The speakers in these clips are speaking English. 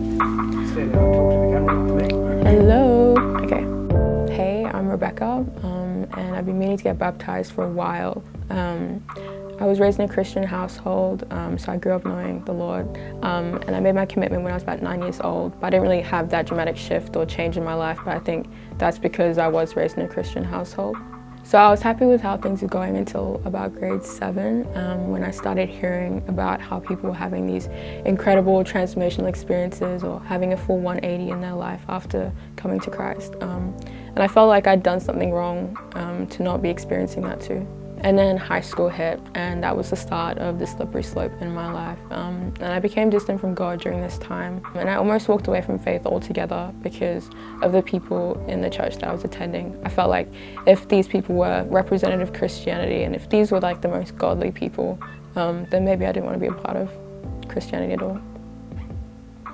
Stay there, I'll talk to the camera for me. Hello. Okay. Hey, I'm Rebekah, and I've been meaning to get baptized for a while. I was raised in a Christian household, so I grew up knowing the Lord, and I made my commitment when I was about 9 years old, but I didn't really have that dramatic shift or change in my life, but I think that's because I was raised in a Christian household. So I was happy with how things were going until about grade 7, when I started hearing about how people were having these incredible transformational experiences or having a full 180 in their life after coming to Christ. And I felt like I'd done something wrong to not be experiencing that too. And then high school hit, and that was the start of the slippery slope in my life. And I became distant from God during this time. And I almost walked away from faith altogether because of the people in the church that I was attending. I felt like if these people were representative of Christianity, and if these were like the most godly people, then maybe I didn't want to be a part of Christianity at all.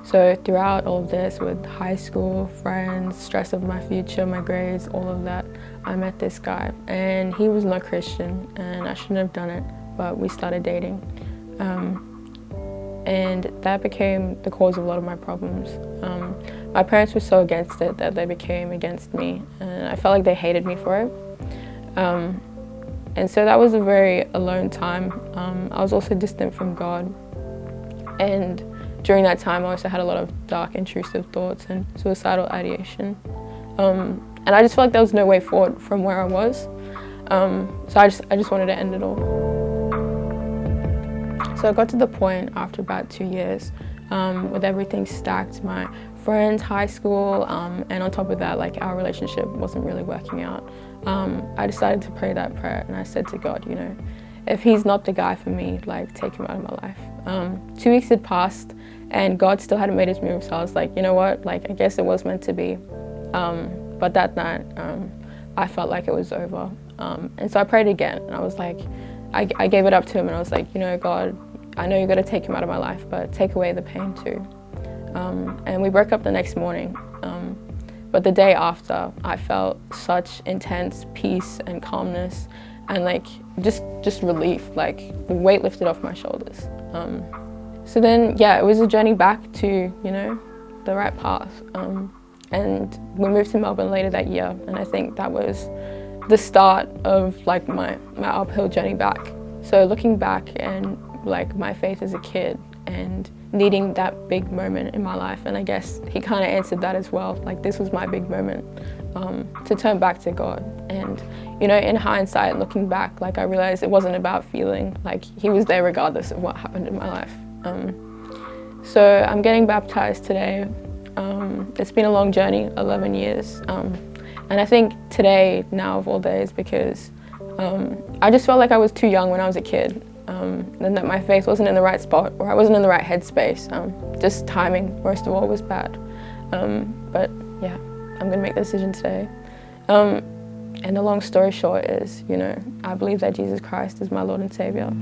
So throughout all of this, with high school, friends, stress of my future, my grades, all of that, I met this guy, and he was not Christian, and I shouldn't have done it, but we started dating. And that became the cause of a lot of my problems. My parents were so against it that they became against me, and I felt like they hated me for it. And so that was a very alone time. I was also distant from God, and during that time, I also had a lot of dark, intrusive thoughts and suicidal ideation. And I just felt like there was no way forward from where I was. So I just wanted to end it all. So I got to the point after about 2 years with everything stacked, my friends, high school, and on top of that, like our relationship wasn't really working out. I decided to pray that prayer, and I said to God, you know, if he's not the guy for me, like, take him out of my life. 2 weeks had passed, and God still hadn't made his move, so I was like, you know what, like, I guess it was meant to be. But that night, I felt like it was over. And so I prayed again, and I was like, I gave it up to him, and I was like, you know, God, I know you're gonna take him out of my life, but take away the pain too. And we broke up the next morning. But the day after, I felt such intense peace and calmness, and like just relief, like the weight lifted off my shoulders. So then, yeah, it was a journey back to, you know, the right path. And we moved to Melbourne later that year, and I think that was the start of like my uphill journey back. So looking back and like my faith as a kid and needing that big moment in my life, and I guess he kind of answered that as well. Like, this was my big moment to turn back to God. And you know, in hindsight, looking back, like I realized it wasn't about feeling, like he was there regardless of what happened in my life. So I'm getting baptized today. It's been a long journey, 11 years. And I think today, now of all days, because I just felt like I was too young when I was a kid, and that my faith wasn't in the right spot, or I wasn't in the right headspace. Just timing, most of all, was bad. But yeah, I'm gonna make the decision today. And the long story short is, you know, I believe that Jesus Christ is my Lord and Savior.